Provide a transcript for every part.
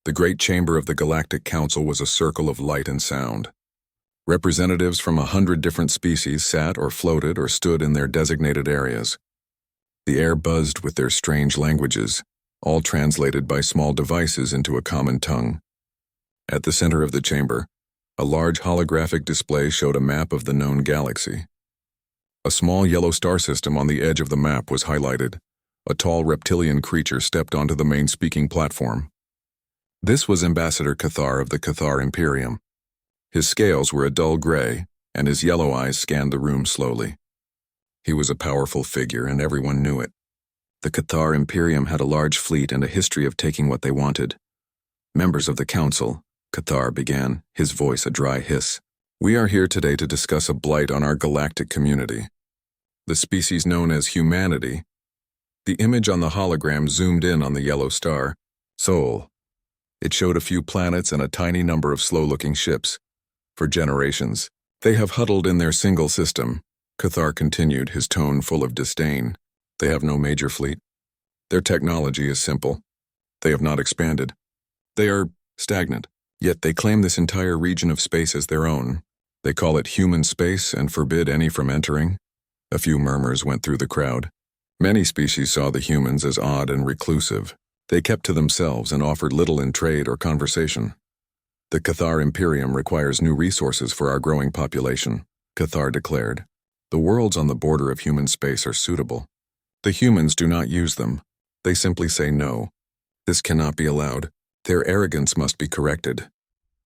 The great chamber of the Galactic Council was a circle of light and sound. Representatives from 100 different species sat or floated or stood in their designated areas. The air buzzed with their strange languages, all translated by small devices into a common tongue. At the center of the chamber, a large holographic display showed a map of the known galaxy. A small yellow star system on the edge of the map was highlighted. A tall reptilian creature stepped onto the main speaking platform. This was Ambassador Cathar of the Cathar Imperium. His scales were a dull gray, and his yellow eyes scanned the room slowly. He was a powerful figure, and everyone knew it. The Cathar Imperium had a large fleet and a history of taking what they wanted. Members of the Council, Cathar began, his voice a dry hiss. We are here today to discuss a blight on our galactic community. The species known as humanity. The image on the hologram zoomed in on the yellow star, Sol. It showed a few planets and a tiny number of slow-looking ships. For generations, they have huddled in their single system, Cathar continued, his tone full of disdain. They have no major fleet. Their technology is simple. They have not expanded. They are stagnant, yet they claim this entire region of space as their own. They call it human space and forbid any from entering. A few murmurs went through the crowd. Many species saw the humans as odd and reclusive. They kept to themselves and offered little in trade or conversation. The Cathar Imperium requires new resources for our growing population, Cathar declared. The worlds on the border of human space are suitable. The humans do not use them. They simply say no. This cannot be allowed. Their arrogance must be corrected.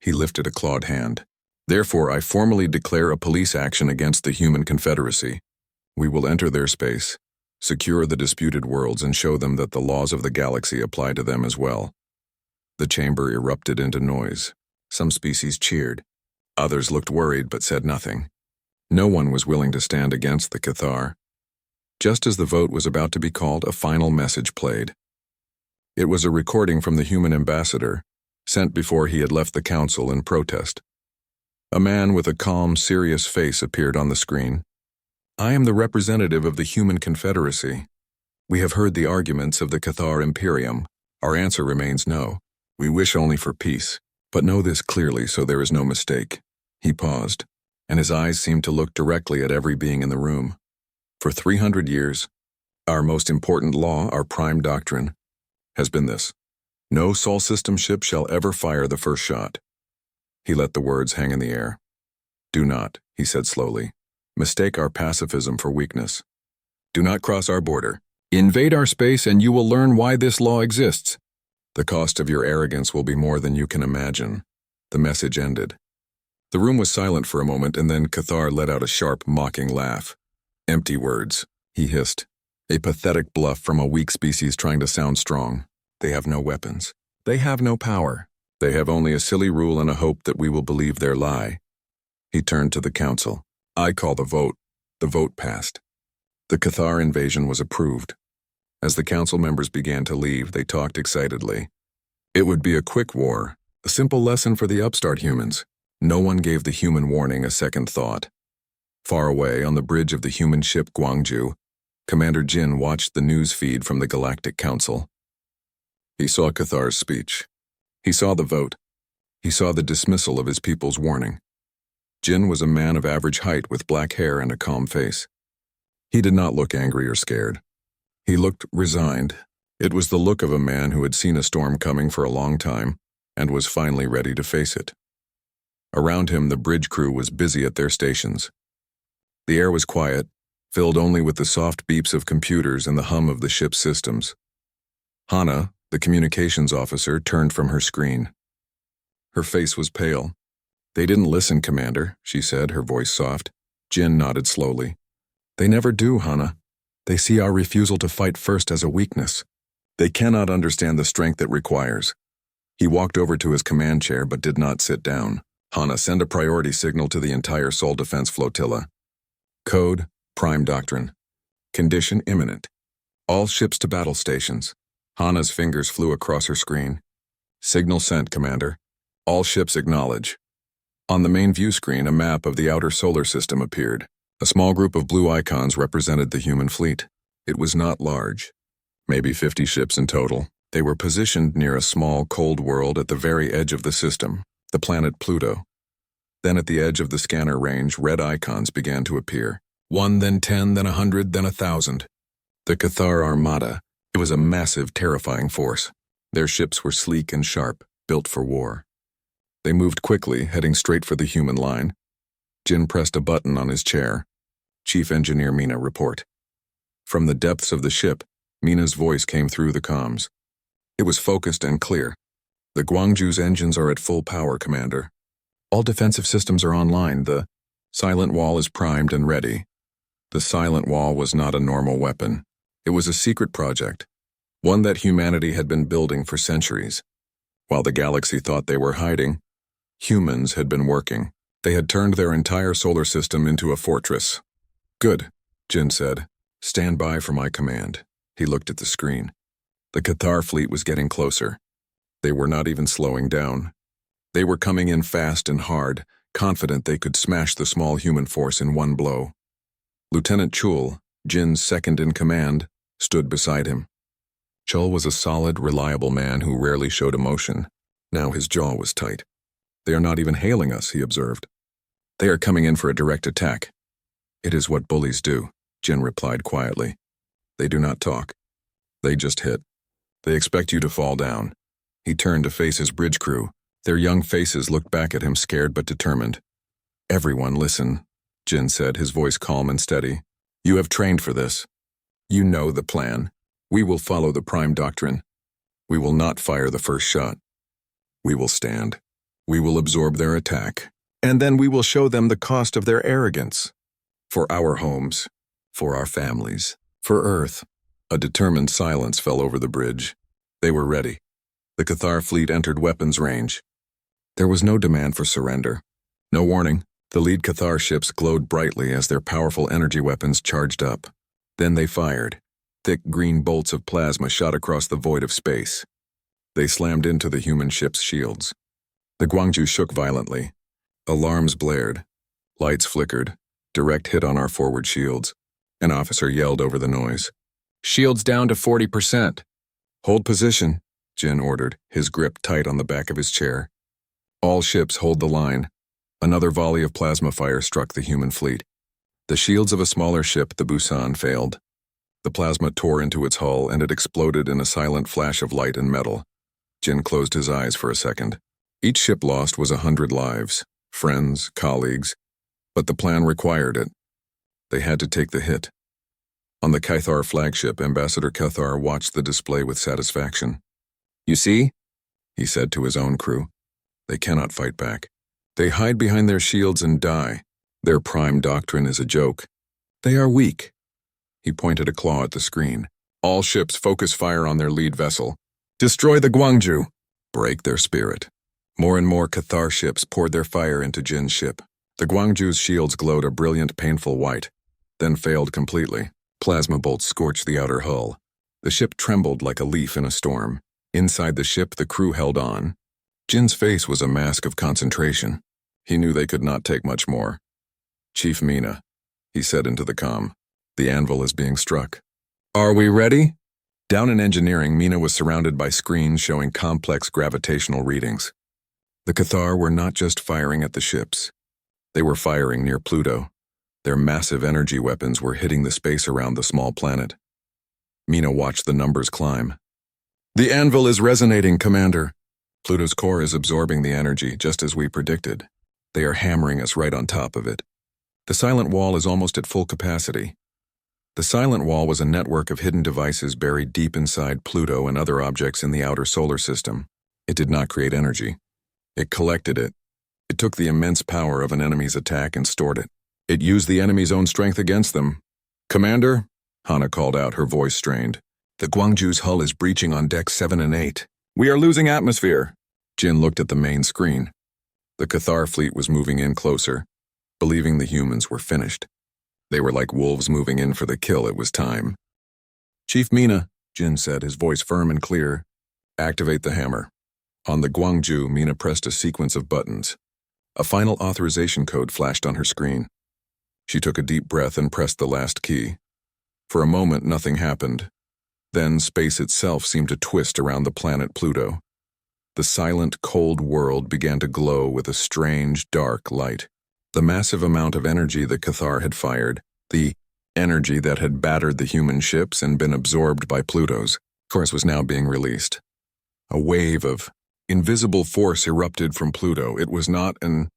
He lifted a clawed hand. Therefore, I formally declare a police action against the Human Confederacy. We will enter their space, secure the disputed worlds, and show them that the laws of the galaxy apply to them as well. The chamber erupted into noise. Some species cheered. Others looked worried but said nothing. No one was willing to stand against the Cathar. Just as the vote was about to be called, a final message played. It was a recording from the human ambassador, sent before he had left the council in protest. A man with a calm, serious face appeared on the screen. I am the representative of the Human Confederacy. We have heard the arguments of the Cathar Imperium. Our answer remains no. We wish only for peace. But know this clearly so there is no mistake. He paused, and his eyes seemed to look directly at every being in the room. For 300 years, our most important law, our prime doctrine, has been this. No Sol system ship shall ever fire the first shot. He let the words hang in the air. Do not, he said slowly, mistake our pacifism for weakness. Do not cross our border. Invade our space and you will learn why this law exists. The cost of your arrogance will be more than you can imagine. The message ended. The room was silent for a moment, and then Cathar let out a sharp, mocking laugh. Empty words, he hissed. A pathetic bluff from a weak species trying to sound strong. They have no weapons. They have no power. They have only a silly rule and a hope that we will believe their lie. He turned to the council. I call the vote. The vote passed. The Cathar invasion was approved. As the council members began to leave, they talked excitedly. It would be a quick war, a simple lesson for the upstart humans. No one gave the human warning a second thought. Far away, on the bridge of the human ship Guangzhou, Commander Jin watched the news feed from the Galactic Council. He saw Cathar's speech. He saw the vote. He saw the dismissal of his people's warning. Jin was a man of average height with black hair and a calm face. He did not look angry or scared. He looked resigned. It was the look of a man who had seen a storm coming for a long time and was finally ready to face it. Around him, the bridge crew was busy at their stations. The air was quiet, filled only with the soft beeps of computers and the hum of the ship's systems. Hana, the communications officer, turned from her screen. Her face was pale. They didn't listen, Commander, she said, her voice soft. Jin nodded slowly. They never do, Hana. They see our refusal to fight first as a weakness. They cannot understand the strength it requires. He walked over to his command chair but did not sit down. Hana, send a priority signal to the entire Sol Defense Flotilla. Code, Prime Doctrine. Condition imminent. All ships to battle stations. Hana's fingers flew across her screen. Signal sent, Commander. All ships acknowledge. On the main view screen, a map of the outer solar system appeared. A small group of blue icons represented the human fleet. It was not large. Maybe 50 ships in total. They were positioned near a small, cold world at the very edge of the system, the planet Pluto. Then at the edge of the scanner range, red icons began to appear. 1, then 10, then 100, then 1,000. The Cathar Armada. It was a massive, terrifying force. Their ships were sleek and sharp, built for war. They moved quickly, heading straight for the human line. Jin pressed a button on his chair. Chief Engineer Mina, report. From the depths of the ship, Mina's voice came through the comms. It was focused and clear. The Guangzhou's engines are at full power, Commander. All defensive systems are online. The silent wall is primed and ready. The silent wall was not a normal weapon. It was a secret project, one that humanity had been building for centuries. While the galaxy thought they were hiding, humans had been working. They had turned their entire solar system into a fortress. Good, Jin said. Stand by for my command. He looked at the screen. The Cathar fleet was getting closer. They were not even slowing down. They were coming in fast and hard, confident they could smash the small human force in one blow. Lieutenant Chul, Jin's second-in-command, stood beside him. Chul was a solid, reliable man who rarely showed emotion. Now his jaw was tight. They are not even hailing us, he observed. They are coming in for a direct attack. It is what bullies do, Jin replied quietly. They do not talk. They just hit. They expect you to fall down. He turned to face his bridge crew. Their young faces looked back at him, scared but determined. Everyone listen, Jin said, his voice calm and steady. You have trained for this. You know the plan. We will follow the Prime Doctrine. We will not fire the first shot. We will stand. We will absorb their attack. And then we will show them the cost of their arrogance. For our homes. For our families. For Earth. A determined silence fell over the bridge. They were ready. The Cathar fleet entered weapons range. There was no demand for surrender. No warning. The lead Cathar ships glowed brightly as their powerful energy weapons charged up. Then they fired. Thick green bolts of plasma shot across the void of space. They slammed into the human ship's shields. The Guangzhou shook violently. Alarms blared. Lights flickered. Direct hit on our forward shields. An officer yelled over the noise. Shields down to 40%. Hold position, Jin ordered, his grip tight on the back of his chair. All ships hold the line. Another volley of plasma fire struck the human fleet. The shields of a smaller ship, the Busan, failed. The plasma tore into its hull and it exploded in a silent flash of light and metal. Jin closed his eyes for a second. Each ship lost was 100 lives, friends, colleagues, but the plan required it. They had to take the hit. On the Cathar flagship, Ambassador Cathar watched the display with satisfaction. You see, he said to his own crew, they cannot fight back. They hide behind their shields and die. Their prime doctrine is a joke. They are weak. He pointed a claw at the screen. All ships focus fire on their lead vessel. Destroy the Guangzhou. Break their spirit. More and more Cathar ships poured their fire into Jin's ship. The Guangzhou's shields glowed a brilliant, painful white, then failed completely. Plasma bolts scorched the outer hull. The ship trembled like a leaf in a storm. Inside the ship, the crew held on. Jin's face was a mask of concentration. He knew they could not take much more. Chief Mina, he said into the comm, the anvil is being struck. Are we ready? Down in engineering, Mina was surrounded by screens showing complex gravitational readings. The Cathar were not just firing at the ships. They were firing near Pluto. Their massive energy weapons were hitting the space around the small planet. Mina watched the numbers climb. The anvil is resonating, Commander. Pluto's core is absorbing the energy, just as we predicted. They are hammering us right on top of it. The silent wall is almost at full capacity. The silent wall was a network of hidden devices buried deep inside Pluto and other objects in the outer solar system. It did not create energy. It collected it. It took the immense power of an enemy's attack and stored it. It used the enemy's own strength against them. Commander, Hana called out, her voice strained. The Guangzhou's hull is breaching on decks 7 and 8. We are losing atmosphere. Jin looked at the main screen. The Cathar fleet was moving in closer, believing the humans were finished. They were like wolves moving in for the kill. It was time. Chief Mina, Jin said, his voice firm and clear. Activate the hammer. On the Guangzhou, Mina pressed a sequence of buttons. A final authorization code flashed on her screen. She took a deep breath and pressed the last key. For a moment, nothing happened. Then space itself seemed to twist around the planet Pluto. The silent, cold world began to glow with a strange, dark light. The massive amount of energy the Cathar had fired, the energy that had battered the human ships and been absorbed by Pluto's, course, was now being released. A wave of invisible force erupted from Pluto. It was not an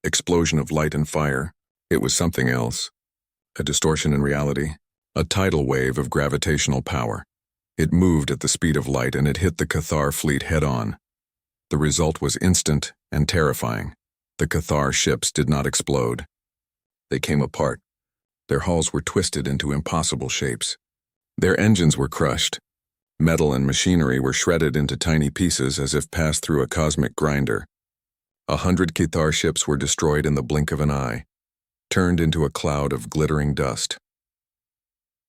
explosion of light and fire. It was something else. A distortion in reality. A tidal wave of gravitational power. It moved at the speed of light and it hit the Cathar fleet head-on. The result was instant and terrifying. The Cathar ships did not explode. They came apart. Their hulls were twisted into impossible shapes. Their engines were crushed. Metal and machinery were shredded into tiny pieces as if passed through a cosmic grinder. 100 Cathar ships were destroyed in the blink of an eye, turned into a cloud of glittering dust.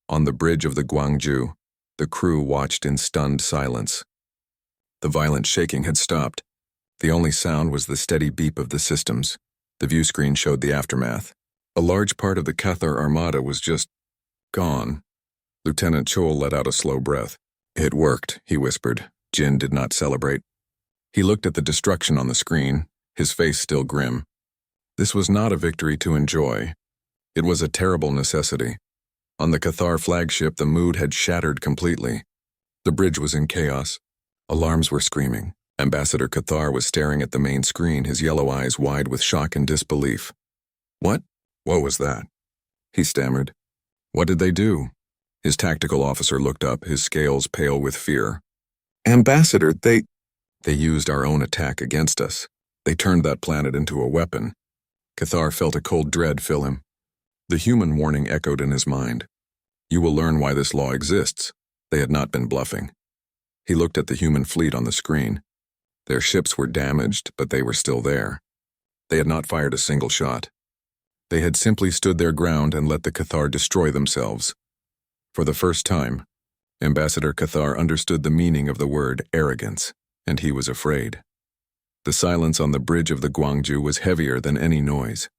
On the bridge of the Gwangju, the crew watched in stunned silence. The violent shaking had stopped. The only sound was the steady beep of the systems. The view screen showed the aftermath. A large part of the Cathar armada was just gone. Lieutenant Chol let out a slow breath. "It worked," he whispered. Jin did not celebrate. He looked at the destruction on the screen, his face still grim. This was not a victory to enjoy. It was a terrible necessity. On the Cathar flagship, the mood had shattered completely. The bridge was in chaos. Alarms were screaming. Ambassador Cathar was staring at the main screen, his yellow eyes wide with shock and disbelief. "What? What was that?" he stammered. "What did they do?" His tactical officer looked up, his scales pale with fear. "Ambassador, they used our own attack against us. They turned that planet into a weapon." Cathar felt a cold dread fill him. The human warning echoed in his mind. "You will learn why this law exists." They had not been bluffing. He looked at the human fleet on the screen. Their ships were damaged, but they were still there. They had not fired a single shot. They had simply stood their ground and let the Cathar destroy themselves. For the first time, Ambassador Cathar understood the meaning of the word arrogance, and he was afraid. The silence on the bridge of the Gwangju was heavier than any noise.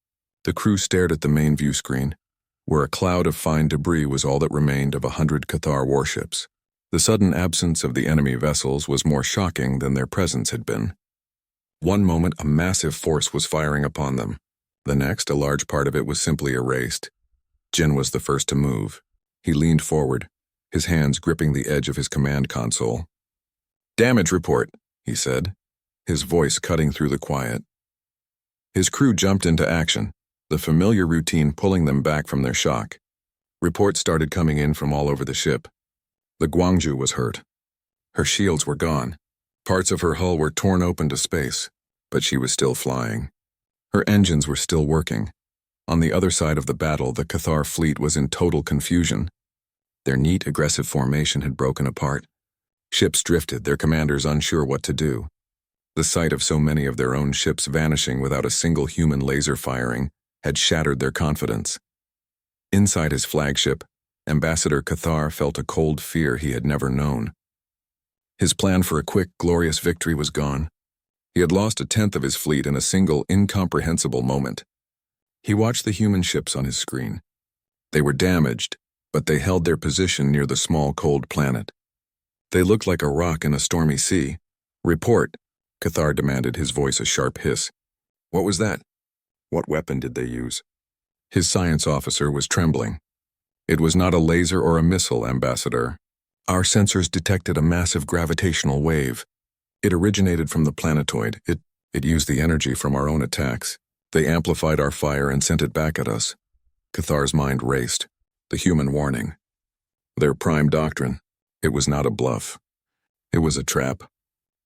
The crew stared at the main view screen, where a cloud of fine debris was all that remained of 100 Cathar warships. The sudden absence of the enemy vessels was more shocking than their presence had been. One moment, a massive force was firing upon them. The next, a large part of it was simply erased. Jin was the first to move. He leaned forward, his hands gripping the edge of his command console. "Damage report," he said, his voice cutting through the quiet. His crew jumped into action, the familiar routine pulling them back from their shock. Reports started coming in from all over the ship. The Gwangju was hurt. Her shields were gone. Parts of her hull were torn open to space, but she was still flying. Her engines were still working. On the other side of the battle, the Cathar fleet was in total confusion. Their neat, aggressive formation had broken apart. Ships drifted, their commanders unsure what to do. The sight of so many of their own ships vanishing without a single human laser firing had shattered their confidence. Inside his flagship, Ambassador Cathar felt a cold fear he had never known. His plan for a quick, glorious victory was gone. He had lost a tenth of his fleet in a single, incomprehensible moment. He watched the human ships on his screen. They were damaged, but they held their position near the small, cold planet. They looked like a rock in a stormy sea. "Report," Cathar demanded, his voice a sharp hiss. "What was that? What weapon did they use?" His science officer was trembling. "It was not a laser or a missile, Ambassador. Our sensors detected a massive gravitational wave. It originated from the planetoid. It used the energy from our own attacks. They amplified our fire and sent it back at us." Cathar's mind raced. The human warning. Their prime doctrine. It was not a bluff. It was a trap.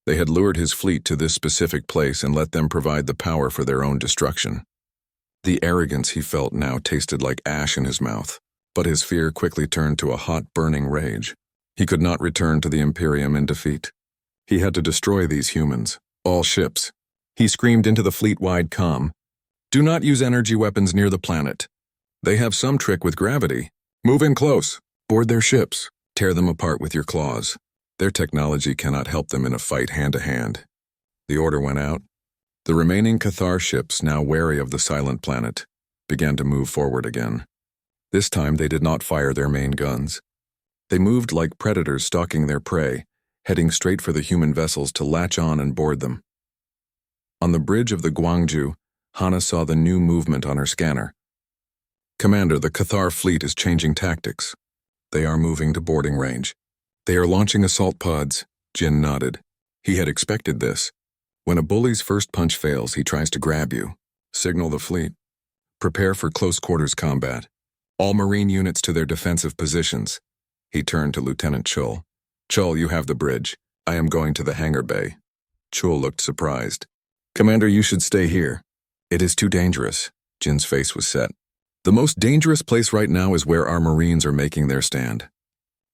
They had lured his fleet to this specific place and let them provide the power for their own destruction. The arrogance he felt now tasted like ash in his mouth, but his fear quickly turned to a hot, burning rage. He could not return to the Imperium in defeat. He had to destroy these humans, all ships. He screamed into the fleet-wide comm, "Do not use energy weapons near the planet. They have some trick with gravity. Move in close. Board their ships. Tear them apart with your claws. Their technology cannot help them in a fight hand-to-hand." The order went out. The remaining Cathar ships, now wary of the silent planet, began to move forward again. This time they did not fire their main guns. They moved like predators stalking their prey, heading straight for the human vessels to latch on and board them. On the bridge of the Gwangju, Hana saw the new movement on her scanner. "Commander, the Cathar fleet is changing tactics. They are moving to boarding range. They are launching assault pods." Jin nodded. He had expected this. When a bully's first punch fails, he tries to grab you. Signal the fleet. Prepare for close quarters combat. All Marine units to their defensive positions. He turned to Lieutenant Chul. "Chul, you have the bridge. I am going to the hangar bay." Chul looked surprised. "Commander, you should stay here." "It is too dangerous." Jin's face was set. "The most dangerous place right now is where our Marines are making their stand.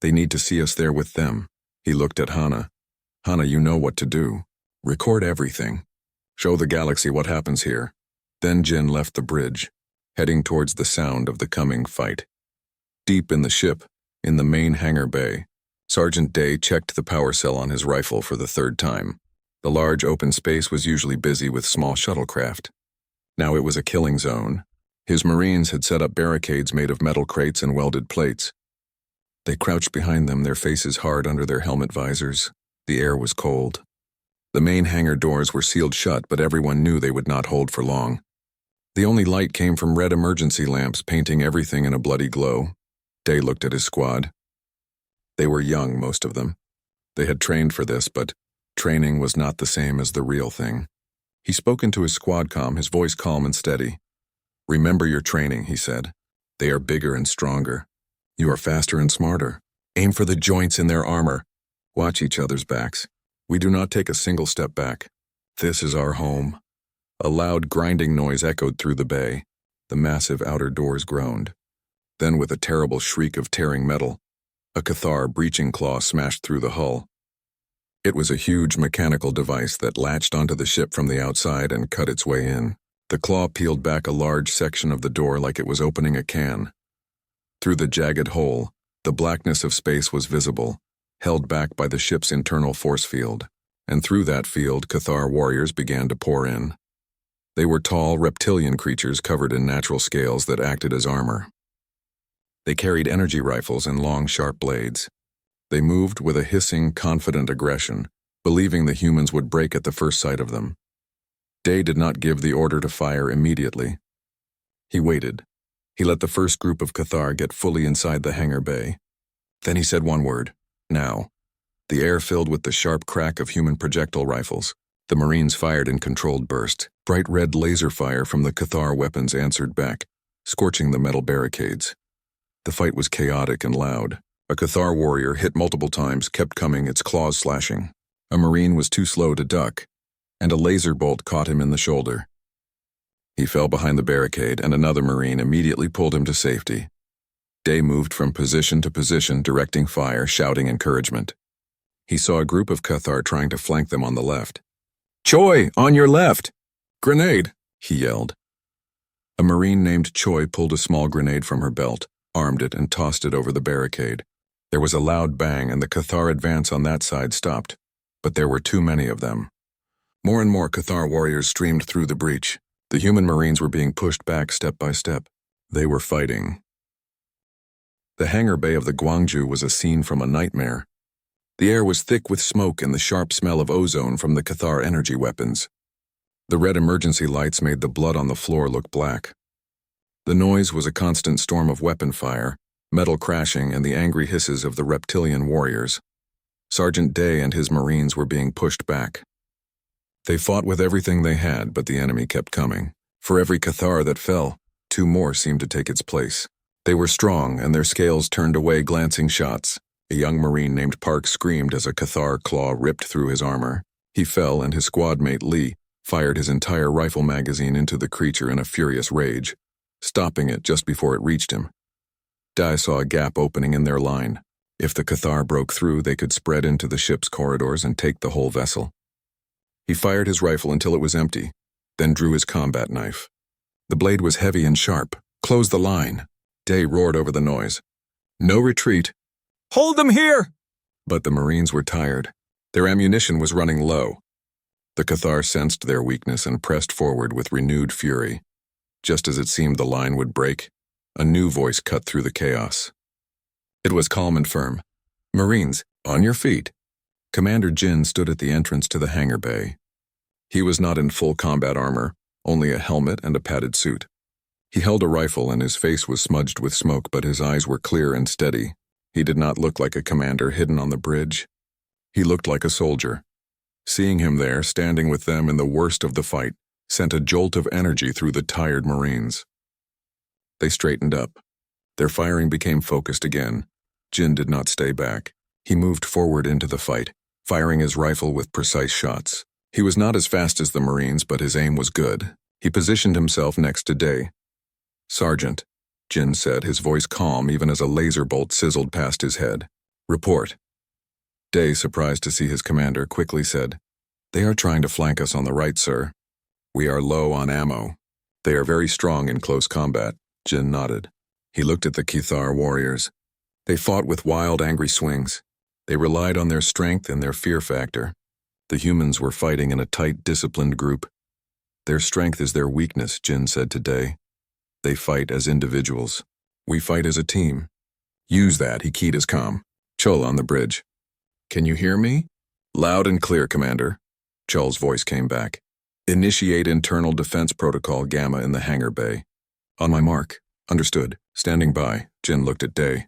They need to see us there with them." He looked at Hana. "Hana, you know what to do. Record everything. Show the galaxy what happens here." Then Jin left the bridge, heading towards the sound of the coming fight. Deep in the ship, in the main hangar bay, Sergeant Day checked the power cell on his rifle for the third time. The large open space was usually busy with small shuttlecraft. Now it was a killing zone. His Marines had set up barricades made of metal crates and welded plates. They crouched behind them, their faces hard under their helmet visors. The air was cold. The main hangar doors were sealed shut, but everyone knew they would not hold for long. The only light came from red emergency lamps painting everything in a bloody glow. Day looked at his squad. They were young, most of them. They had trained for this, but training was not the same as the real thing. He spoke into his squad comm, his voice calm and steady. "Remember your training," he said. "They are bigger and stronger. You are faster and smarter. Aim for the joints in their armor. Watch each other's backs. We do not take a single step back. This is our home." A loud grinding noise echoed through the bay. The massive outer doors groaned. Then, with a terrible shriek of tearing metal, a Cathar breaching claw smashed through the hull. It was a huge mechanical device that latched onto the ship from the outside and cut its way in. The claw peeled back a large section of the door like it was opening a can. Through the jagged hole, the blackness of space was visible, held back by the ship's internal force field, and through that field Cathar warriors began to pour in. They were tall, reptilian creatures covered in natural scales that acted as armor. They carried energy rifles and long, sharp blades. They moved with a hissing, confident aggression, believing the humans would break at the first sight of them. Day did not give the order to fire immediately. He waited. He let the first group of Cathar get fully inside the hangar bay. Then he said one word: "Now." The air filled with the sharp crack of human projectile rifles. The Marines fired in controlled bursts. Bright red laser fire from the Cathar weapons answered back, scorching the metal barricades. The fight was chaotic and loud. A Cathar warrior, hit multiple times, kept coming, its claws slashing. A Marine was too slow to duck, and a laser bolt caught him in the shoulder. He fell behind the barricade, and another Marine immediately pulled him to safety. Day moved from position to position, directing fire, shouting encouragement. He saw a group of Cathar trying to flank them on the left. "Choi, on your left!" "Grenade!" he yelled. A Marine named Choi pulled a small grenade from her belt, armed it, and tossed it over the barricade. There was a loud bang, and the Cathar advance on that side stopped, but there were too many of them. More and more Cathar warriors streamed through the breach. The human Marines were being pushed back step by step. They were fighting. The hangar bay of the Gwangju was a scene from a nightmare. The air was thick with smoke and the sharp smell of ozone from the Cathar energy weapons. The red emergency lights made the blood on the floor look black. The noise was a constant storm of weapon fire, metal crashing, and the angry hisses of the reptilian warriors. Sergeant Day and his Marines were being pushed back. They fought with everything they had, but the enemy kept coming. For every Cathar that fell, 2 more seemed to take its place. They were strong, and their scales turned away glancing shots. A young Marine named Park screamed as a Cathar claw ripped through his armor. He fell, and his squad mate Lee fired his entire rifle magazine into the creature in a furious rage, stopping it just before it reached him. Dai saw a gap opening in their line. If the Cathar broke through, they could spread into the ship's corridors and take the whole vessel. He fired his rifle until it was empty, then drew his combat knife. The blade was heavy and sharp. "Close the line!" Day roared over the noise. "No retreat!" "Hold them here!" But the Marines were tired. Their ammunition was running low. The Cathar sensed their weakness and pressed forward with renewed fury. Just as it seemed the line would break, a new voice cut through the chaos. It was calm and firm. "Marines, on your feet." Commander Jin stood at the entrance to the hangar bay. He was not in full combat armor, only a helmet and a padded suit. He held a rifle and his face was smudged with smoke, but his eyes were clear and steady. He did not look like a commander hidden on the bridge. He looked like a soldier. Seeing him there, standing with them in the worst of the fight, sent a jolt of energy through the tired Marines. They straightened up. Their firing became focused again. Jin did not stay back. He moved forward into the fight, firing his rifle with precise shots. He was not as fast as the Marines, but his aim was good. He positioned himself next to Day. "Sergeant," Jin said, his voice calm even as a laser bolt sizzled past his head. "Report." Day, surprised to see his commander, quickly said, "They are trying to flank us on the right, sir. We are low on ammo. They are very strong in close combat." Jin nodded. He looked at the Cathar warriors. They fought with wild, angry swings. They relied on their strength and their fear factor. The humans were fighting in a tight, disciplined group. "Their strength is their weakness," Jin said today. "They fight as individuals. We fight as a team." "Use that," he keyed his comm. "Chul on the bridge." "Can you hear me?" "Loud and clear, Commander." Chul's voice came back. "Initiate internal defense protocol Gamma in the hangar bay." "On my mark." "Understood." Standing by, Jin looked at Day.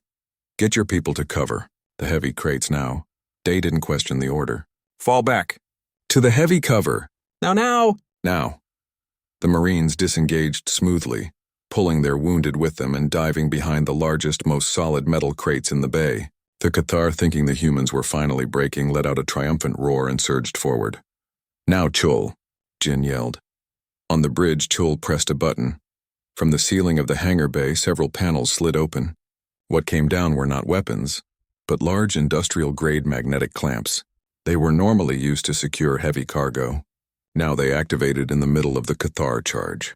"Get your people to cover. The heavy crates now." Day didn't question the order. "Fall back." "To the heavy cover." Now." "Now." The Marines disengaged smoothly, pulling their wounded with them and diving behind the largest, most solid metal crates in the bay. The Cathar, thinking the humans were finally breaking, let out a triumphant roar and surged forward. "Now, Chul," Jin yelled. On the bridge, Chul pressed a button. From the ceiling of the hangar bay, several panels slid open. What came down were not weapons, but large industrial-grade magnetic clamps. They were normally used to secure heavy cargo. Now they activated in the middle of the Cathar charge.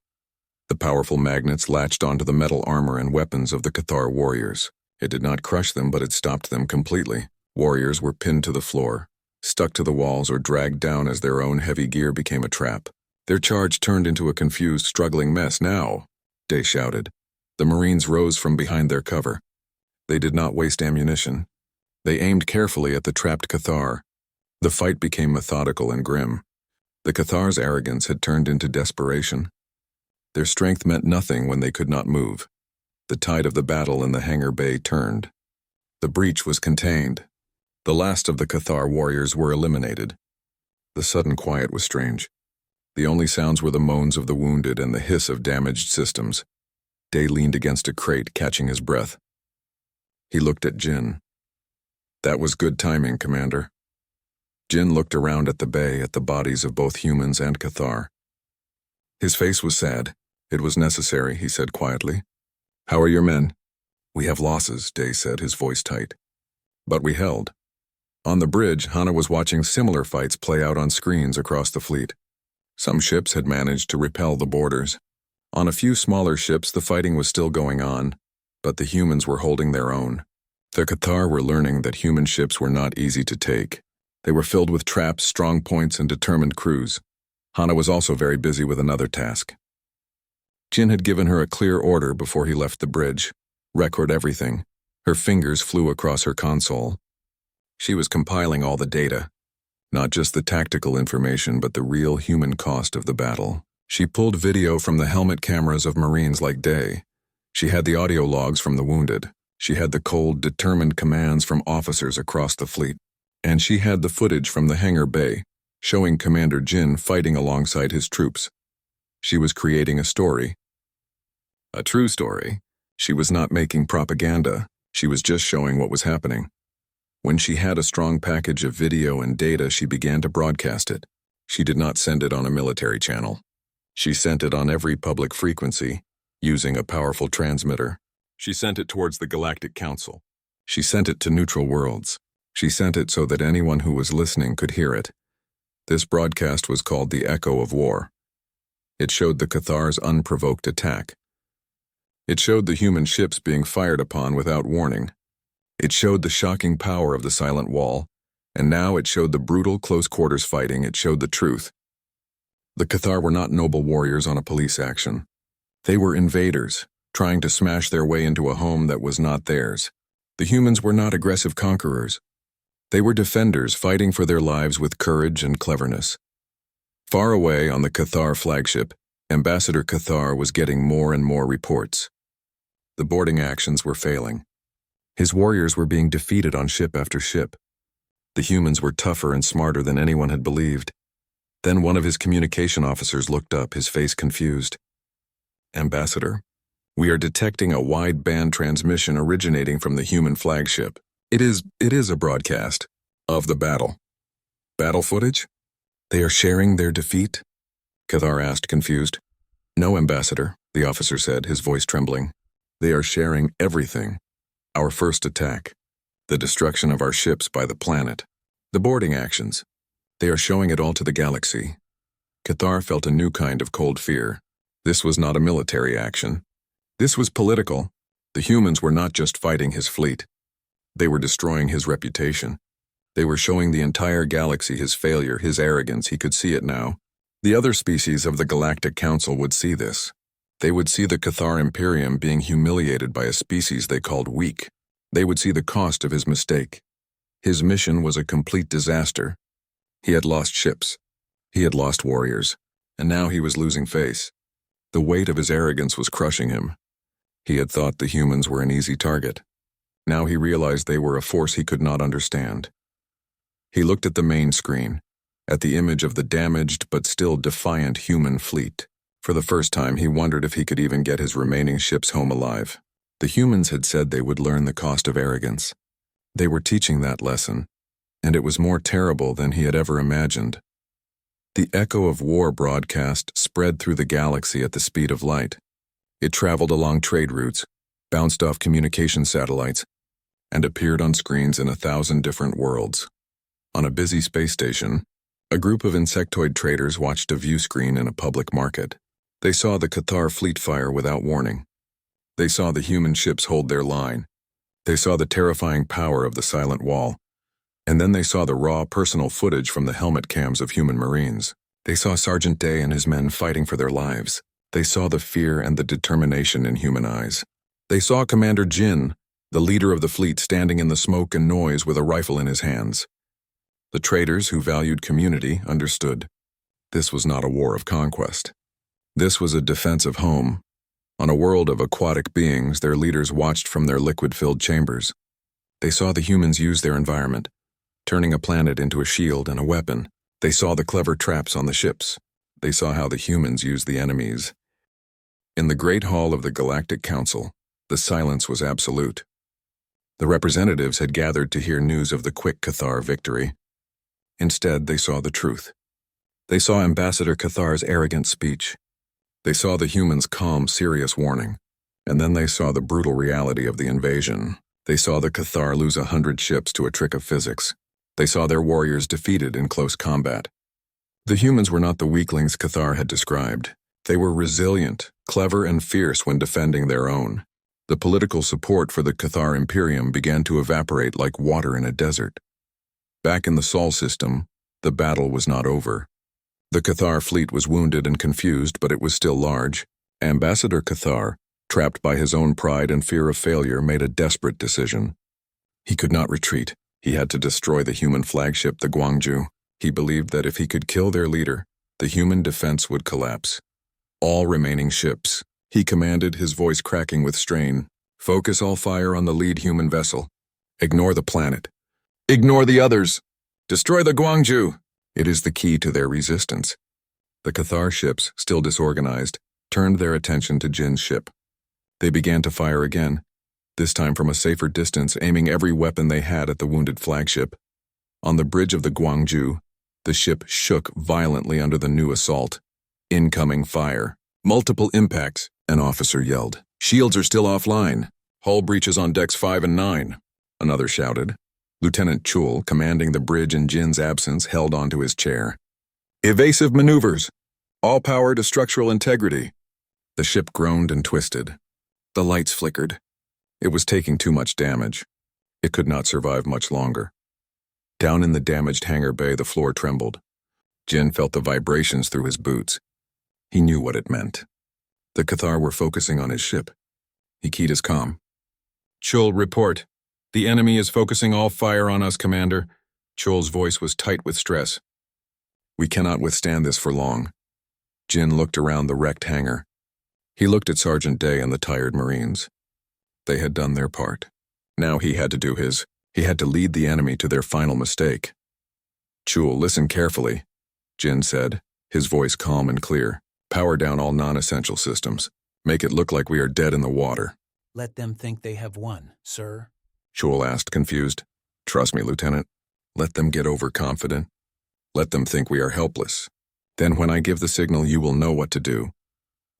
The powerful magnets latched onto the metal armor and weapons of the Cathar warriors. It did not crush them, but it stopped them completely. Warriors were pinned to the floor, stuck to the walls, or dragged down as their own heavy gear became a trap. Their charge turned into a confused, struggling mess. "Now!" Day shouted. The Marines rose from behind their cover. They did not waste ammunition. They aimed carefully at the trapped Cathar. The fight became methodical and grim. The Cathar's arrogance had turned into desperation. Their strength meant nothing when they could not move. The tide of the battle in the hangar bay turned. The breach was contained. The last of the Cathar warriors were eliminated. The sudden quiet was strange. The only sounds were the moans of the wounded and the hiss of damaged systems. Day leaned against a crate, catching his breath. He looked at Jin. "That was good timing, Commander." Jin looked around at the bay, at the bodies of both humans and Cathar. His face was sad. "It was necessary," he said quietly. "How are your men?" "We have losses," Day said, his voice tight. "But we held." On the bridge, Hana was watching similar fights play out on screens across the fleet. Some ships had managed to repel the boarders. On a few smaller ships, the fighting was still going on, but the humans were holding their own. The Cathar were learning that human ships were not easy to take. They were filled with traps, strong points, and determined crews. Hana was also very busy with another task. Jin had given her a clear order before he left the bridge. Record everything. Her fingers flew across her console. She was compiling all the data. Not just the tactical information, but the real human cost of the battle. She pulled video from the helmet cameras of Marines like Day. She had the audio logs from the wounded. She had the cold, determined commands from officers across the fleet. And she had the footage from the hangar bay, showing Commander Jin fighting alongside his troops. She was creating a story. A true story. She was not making propaganda. She was just showing what was happening. When she had a strong package of video and data, she began to broadcast it. She did not send it on a military channel. She sent it on every public frequency, using a powerful transmitter. She sent it towards the Galactic Council. She sent it to neutral worlds. She sent it so that anyone who was listening could hear it. This broadcast was called the Echo of War. It showed the Cathar's unprovoked attack. It showed the human ships being fired upon without warning. It showed the shocking power of the Silent Wall, and now it showed the brutal close-quarters fighting. It showed the truth. The Cathar were not noble warriors on a police action. They were invaders, trying to smash their way into a home that was not theirs. The humans were not aggressive conquerors. They were defenders fighting for their lives with courage and cleverness. Far away on the Cathar flagship, Ambassador Cathar was getting more and more reports. The boarding actions were failing. His warriors were being defeated on ship after ship. The humans were tougher and smarter than anyone had believed. Then one of his communication officers looked up, his face confused. Ambassador, we are detecting a wide-band transmission originating from the human flagship. It is a broadcast of the battle. Battle footage? They are sharing their defeat? Cathar asked, confused. No, Ambassador, the officer said, his voice trembling. They are sharing everything. Our first attack. The destruction of our ships by the planet. The boarding actions. They are showing it all to the galaxy. Cathar felt a new kind of cold fear. This was not a military action. This was political. The humans were not just fighting his fleet. They were destroying his reputation. They were showing the entire galaxy his failure, his arrogance. He could see it now. The other species of the Galactic Council would see this. They would see the Cathar Imperium being humiliated by a species they called weak. They would see the cost of his mistake. His mission was a complete disaster. He had lost ships. He had lost warriors. And now he was losing face. The weight of his arrogance was crushing him. He had thought the humans were an easy target. Now he realized they were a force he could not understand. He looked at the main screen, at the image of the damaged but still defiant human fleet. For the first time, he wondered if he could even get his remaining ships home alive. The humans had said they would learn the cost of arrogance. They were teaching that lesson, and it was more terrible than he had ever imagined. The echo of war broadcast spread through the galaxy at the speed of light. It traveled along trade routes, bounced off communication satellites, and appeared on screens in 1,000 different worlds. On a busy space station, a group of insectoid traders watched a view screen in a public market. They saw the Cathar fleet fire without warning. They saw the human ships hold their line. They saw the terrifying power of the silent wall. And then they saw the raw personal footage from the helmet cams of human Marines. They saw Sergeant Day and his men fighting for their lives. They saw the fear and the determination in human eyes. They saw Commander Jin, the leader of the fleet, standing in the smoke and noise with a rifle in his hands. The traders who valued community understood. This was not a war of conquest. This was a defense of home. On a world of aquatic beings, their leaders watched from their liquid-filled chambers. They saw the humans use their environment, turning a planet into a shield and a weapon. They saw the clever traps on the ships. They saw how the humans used the enemies. In the Great Hall of the Galactic Council, the silence was absolute. The representatives had gathered to hear news of the quick Cathar victory. Instead, they saw the truth. They saw Ambassador Cathar's arrogant speech. They saw the humans' calm, serious warning. And then they saw the brutal reality of the invasion. They saw the Cathar lose 100 ships to a trick of physics. They saw their warriors defeated in close combat. The humans were not the weaklings Cathar had described. They were resilient, clever, and fierce when defending their own. The political support for the Cathar Imperium began to evaporate like water in a desert. Back in the Sol system, the battle was not over. The Cathar fleet was wounded and confused, but it was still large. Ambassador Cathar, trapped by his own pride and fear of failure, made a desperate decision. He could not retreat. He had to destroy the human flagship, the Guangzhou. He believed that if he could kill their leader, the human defense would collapse. All remaining ships, he commanded, his voice cracking with strain, focus all fire on the lead human vessel. Ignore the planet. Ignore the others. Destroy the Guangzhou. It is the key to their resistance. The Cathar ships, still disorganized, turned their attention to Jin's ship. They began to fire again, this time from a safer distance, aiming every weapon they had at the wounded flagship. On the bridge of the Guangzhou, the ship shook violently under the new assault. Incoming fire. Multiple impacts, an officer yelled. Shields are still offline. Hull breaches on decks 5 and 9, another shouted. Lieutenant Chul, commanding the bridge in Jin's absence, held onto his chair. Evasive maneuvers. All power to structural integrity. The ship groaned and twisted. The lights flickered. It was taking too much damage. It could not survive much longer. Down in the damaged hangar bay, the floor trembled. Jin felt the vibrations through his boots. He knew what it meant. The Cathar were focusing on his ship. He keyed his comm. Chul, report. The enemy is focusing all fire on us, Commander. Chul's voice was tight with stress. We cannot withstand this for long. Jin looked around the wrecked hangar. He looked at Sergeant Day and the tired Marines. They had done their part. Now he had to do his. He had to lead the enemy to their final mistake. Chul, listen carefully, Jin said, his voice calm and clear. Power down all non-essential systems. Make it look like we are dead in the water. Let them think they have won, sir. Chul asked, confused. Trust me, Lieutenant. Let them get overconfident. Let them think we are helpless. Then when I give the signal, you will know what to do.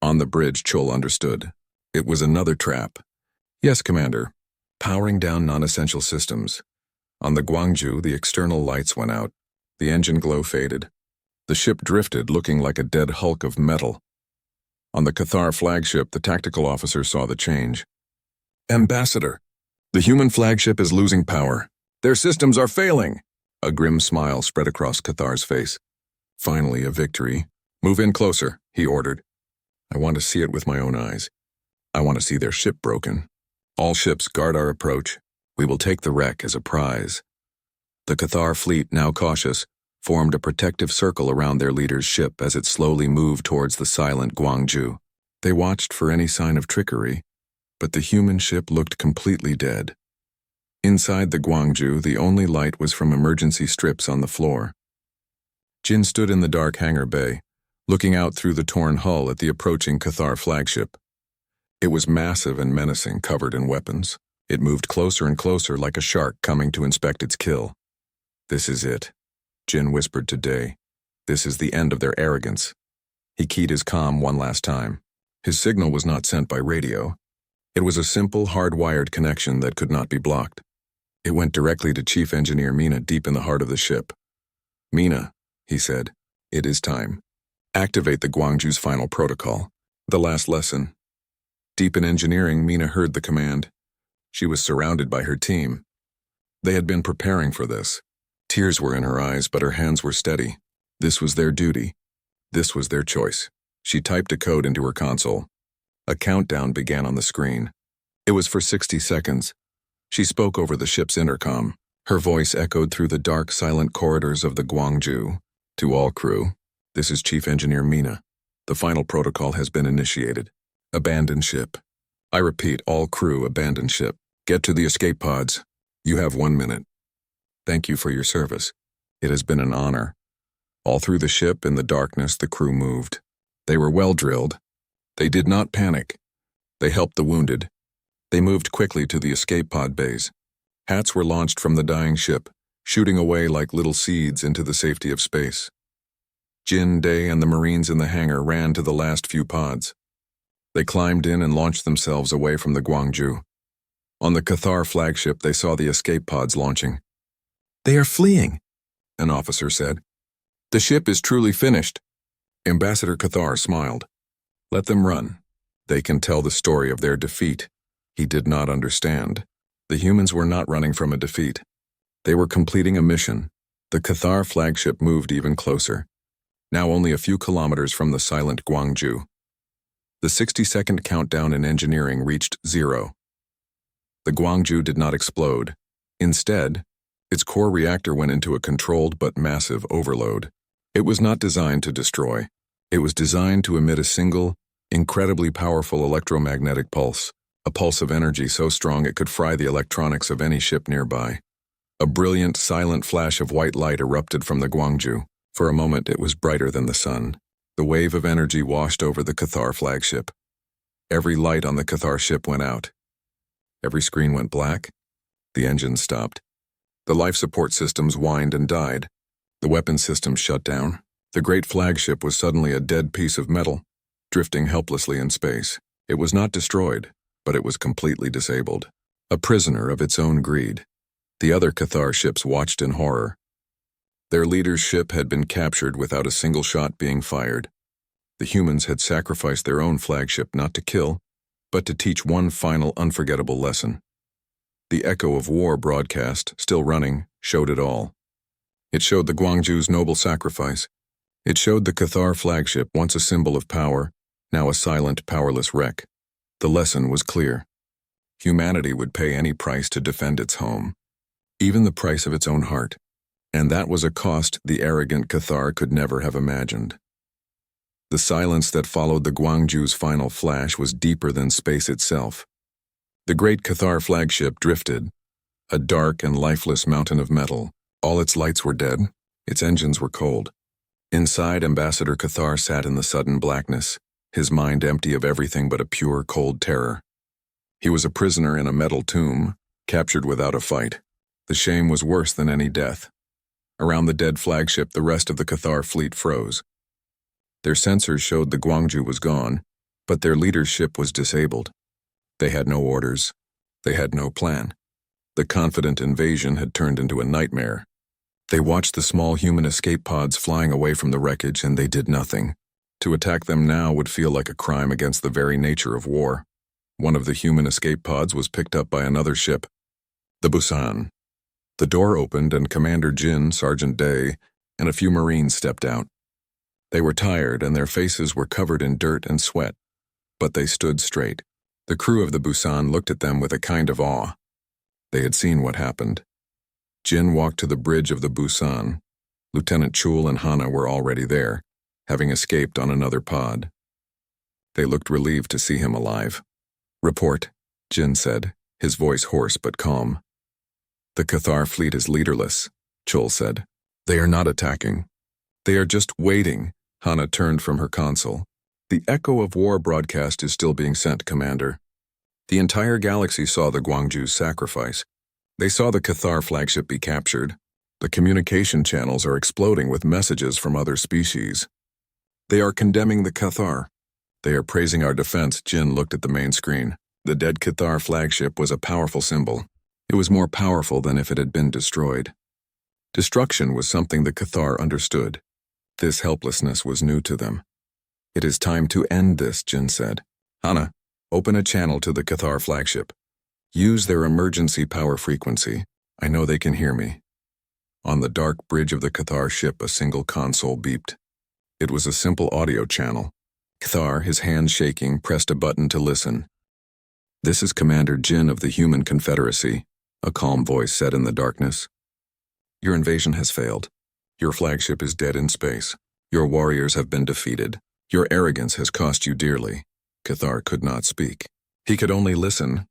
On the bridge, Chul understood. It was another trap. Yes, Commander. Powering down non-essential systems. On the Gwangju, the external lights went out. The engine glow faded. The ship drifted, looking like a dead hulk of metal. On the Cathar flagship, the tactical officer saw the change. Ambassador, the human flagship is losing power. Their systems are failing. A grim smile spread across Cathar's face. Finally, a victory. Move in closer, he ordered. I want to see it with my own eyes. I want to see their ship broken. All ships guard our approach. We will take the wreck as a prize. The Cathar fleet, now cautious, formed a protective circle around their leader's ship as it slowly moved towards the silent Gwangju. They watched for any sign of trickery, but the human ship looked completely dead. Inside the Gwangju, the only light was from emergency strips on the floor. Jin stood in the dark hangar bay, looking out through the torn hull at the approaching Cathar flagship. It was massive and menacing, covered in weapons. It moved closer and closer like a shark coming to inspect its kill. This is it, Jin whispered to Day. This is the end of their arrogance. He keyed his comm one last time. His signal was not sent by radio. It was a simple, hardwired connection that could not be blocked. It went directly to Chief Engineer Mina deep in the heart of the ship. Mina, he said, it is time. Activate the Gwangju's final protocol. The last lesson. Deep in engineering, Mina heard the command. She was surrounded by her team. They had been preparing for this. Tears were in her eyes, but her hands were steady. This was their duty. This was their choice. She typed a code into her console. A countdown began on the screen. It was for 60 seconds. She spoke over the ship's intercom. Her voice echoed through the dark, silent corridors of the Gwangju. To all crew, this is Chief Engineer Mina. The final protocol has been initiated. Abandon ship. I repeat, all crew, abandon ship. Get to the escape pods. You have 1 minute. Thank you for your service. It has been an honor. All through the ship, in the darkness, the crew moved. They were well drilled. They did not panic. They helped the wounded. They moved quickly to the escape pod bays. Hats were launched from the dying ship, shooting away like little seeds into the safety of space. Jin, Day, and the Marines in the hangar ran to the last few pods. They climbed in and launched themselves away from the Gwangju. On the Cathar flagship, they saw the escape pods launching. They are fleeing, an officer said. The ship is truly finished. Ambassador Cathar smiled. Let them run. They can tell the story of their defeat. He did not understand. The humans were not running from a defeat. They were completing a mission. The Cathar flagship moved even closer, now only a few kilometers from the silent Gwangju. The 60-second countdown in engineering reached 0. The Gwangju did not explode. Instead, its core reactor went into a controlled but massive overload. It was not designed to destroy. It was designed to emit a single, incredibly powerful electromagnetic pulse, a pulse of energy so strong it could fry the electronics of any ship nearby. A brilliant, silent flash of white light erupted from the Gwangju. For a moment, it was brighter than the sun. The wave of energy washed over the Cathar flagship. Every light on the Cathar ship went out. Every screen went black. The engines stopped. The life support systems whined and died. The weapon systems shut down. The great flagship was suddenly a dead piece of metal, drifting helplessly in space. It was not destroyed, but it was completely disabled. A prisoner of its own greed. The other Cathar ships watched in horror. Their leader's ship had been captured without a single shot being fired. The humans had sacrificed their own flagship not to kill, but to teach one final unforgettable lesson. The echo of war broadcast, still running, showed it all. It showed the Gwangju's noble sacrifice. It showed the Cathar flagship, once a symbol of power, now a silent, powerless wreck. The lesson was clear. Humanity would pay any price to defend its home, even the price of its own heart. And that was a cost the arrogant Cathar could never have imagined. The silence that followed the Gwangju's final flash was deeper than space itself. The great Cathar flagship drifted, a dark and lifeless mountain of metal. All its lights were dead, its engines were cold. Inside, Ambassador Cathar sat in the sudden blackness, his mind empty of everything but a pure, cold terror. He was a prisoner in a metal tomb, captured without a fight. The shame was worse than any death. Around the dead flagship, the rest of the Cathar fleet froze. Their sensors showed the Gwangju was gone, but their leadership was disabled. They had no orders. They had no plan. The confident invasion had turned into a nightmare. They watched the small human escape pods flying away from the wreckage, and they did nothing. To attack them now would feel like a crime against the very nature of war. One of the human escape pods was picked up by another ship, the Busan. The door opened and Commander Jin, Sergeant Day, and a few Marines stepped out. They were tired and their faces were covered in dirt and sweat, but they stood straight. The crew of the Busan looked at them with a kind of awe. They had seen what happened. Jin walked to the bridge of the Busan. Lieutenant Chul and Hana were already there, having escaped on another pod. They looked relieved to see him alive. "Report," Jin said, his voice hoarse but calm. "The Cathar fleet is leaderless," Chul said. "They are not attacking. They are just waiting." Hana turned from her console. "The echo of war broadcast is still being sent, Commander." The entire galaxy saw the Gwangju's sacrifice. They saw the Cathar flagship be captured. The communication channels are exploding with messages from other species. They are condemning the Cathar. They are praising our defense. Jin looked at the main screen. The dead Cathar flagship was a powerful symbol. It was more powerful than if it had been destroyed. Destruction was something the Cathar understood. This helplessness was new to them. "It is time to end this," Jin said. "Hana, open a channel to the Cathar flagship. Use their emergency power frequency. I know they can hear me." On the dark bridge of the Cathar ship, a single console beeped. It was a simple audio channel. Cathar, his hands shaking, pressed a button to listen. "This is Commander Jin of the Human Confederacy," a calm voice said in the darkness. "Your invasion has failed. Your flagship is dead in space. Your warriors have been defeated. Your arrogance has cost you dearly." Cathar could not speak. He could only listen.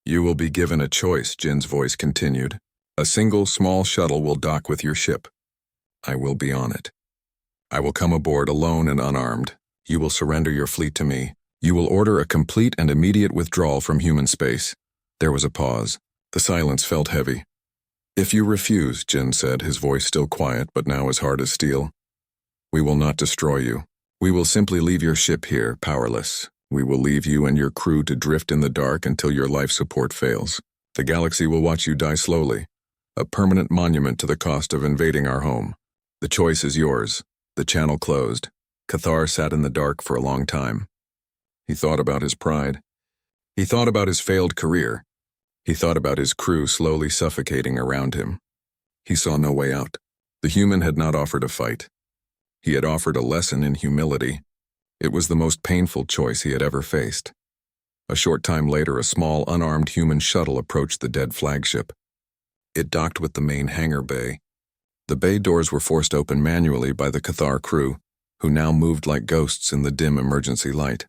"You will be given a choice," Jin's voice continued. "A single small shuttle will dock with your ship. I will be on it. I will come aboard alone and unarmed. You will surrender your fleet to me. You will order a complete and immediate withdrawal from human space." There was a pause. The silence felt heavy. "If you refuse," Jin said, his voice still quiet but now as hard as steel, "we will not destroy you. We will simply leave your ship here, powerless. We will leave you and your crew to drift in the dark until your life support fails. The galaxy will watch you die slowly, a permanent monument to the cost of invading our home. The choice is yours." The channel closed. Cathar sat in the dark for a long time. He thought about his pride. He thought about his failed career. He thought about his crew slowly suffocating around him. He saw no way out. The human had not offered a fight. He had offered a lesson in humility. It was the most painful choice he had ever faced. A short time later, a small, unarmed human shuttle approached the dead flagship. It docked with the main hangar bay. The bay doors were forced open manually by the Cathar crew, who now moved like ghosts in the dim emergency light.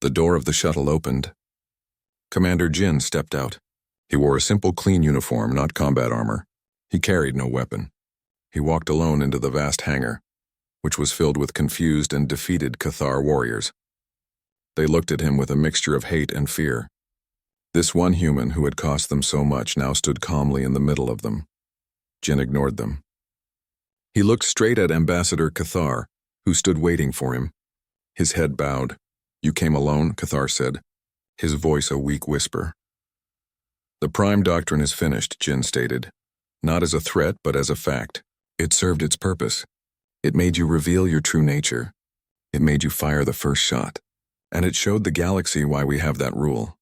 The door of the shuttle opened. Commander Jin stepped out. He wore a simple, clean uniform, not combat armor. He carried no weapon. He walked alone into the vast hangar, which was filled with confused and defeated Cathar warriors. They looked at him with a mixture of hate and fear. This one human who had cost them so much now stood calmly in the middle of them. Jin ignored them. He looked straight at Ambassador Cathar, who stood waiting for him. His head bowed. "You came alone," Cathar said, his voice a weak whisper. "The Prime Doctrine is finished," Jin stated. "Not as a threat, but as a fact. It served its purpose. It made you reveal your true nature. It made you fire the first shot. And it showed the galaxy why we have that rule."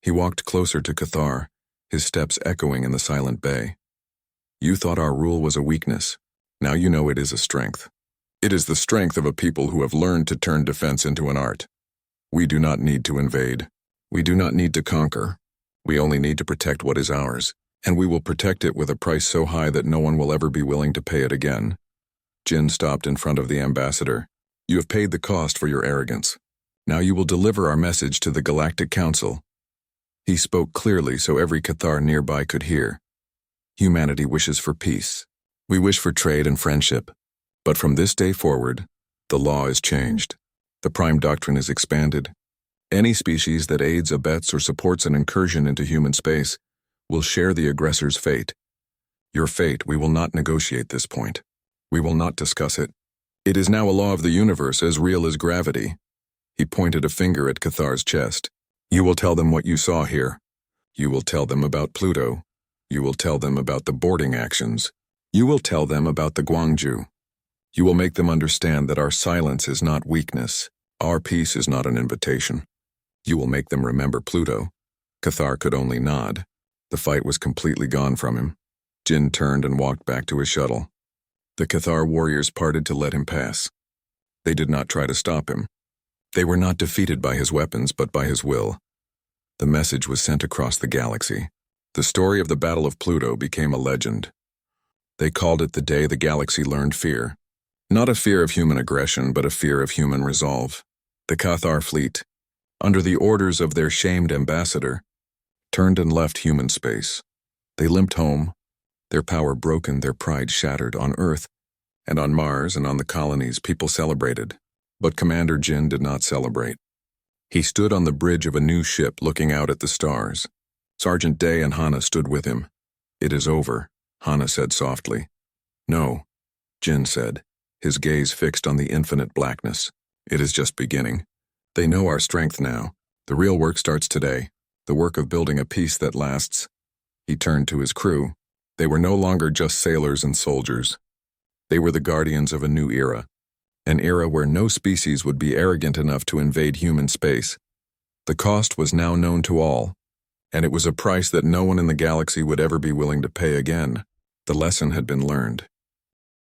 He walked closer to Cathar, his steps echoing in the silent bay. "You thought our rule was a weakness. Now you know it is a strength. It is the strength of a people who have learned to turn defense into an art. We do not need to invade. We do not need to conquer. We only need to protect what is ours, and we will protect it with a price so high that no one will ever be willing to pay it again. Jin stopped in front of the ambassador. You have paid the cost for your arrogance. Now you will deliver our message to the Galactic Council. He spoke clearly so every Cathar nearby could hear. Humanity wishes for peace. We wish for trade and friendship. But from this day forward, the law is changed. The Prime Doctrine is expanded. Any species that aids, abets, or supports an incursion into human space will share the aggressor's fate. Your fate, we will not negotiate this point. We will not discuss it. It is now a law of the universe as real as gravity. He pointed a finger at Cathar's chest. You will tell them what you saw here. You will tell them about Pluto. You will tell them about the boarding actions. You will tell them about the Guangzhou. You will make them understand that our silence is not weakness. Our peace is not an invitation. You will make them remember Pluto. Cathar could only nod. The fight was completely gone from him. Jin turned and walked back to his shuttle. The Cathar warriors parted to let him pass. They did not try to stop him. They were not defeated by his weapons, but by his will. The message was sent across the galaxy. The story of the Battle of Pluto became a legend. They called it the day the galaxy learned fear. Not a fear of human aggression, but a fear of human resolve. The Cathar fleet, under the orders of their shamed ambassador, turned and left human space. They limped home, their power broken, their pride shattered. On Earth, and on Mars, and on the colonies, people celebrated. But Commander Jin did not celebrate. He stood on the bridge of a new ship looking out at the stars. Sergeant Day and Hana stood with him. It is over, Hana said softly. No, Jin said, his gaze fixed on the infinite blackness. It is just beginning. They know our strength now. The real work starts today, the work of building a peace that lasts. He turned to his crew. They were no longer just sailors and soldiers. They were the guardians of a new era, an era where no species would be arrogant enough to invade human space. The cost was now known to all, and it was a price that no one in the galaxy would ever be willing to pay again. The lesson had been learned.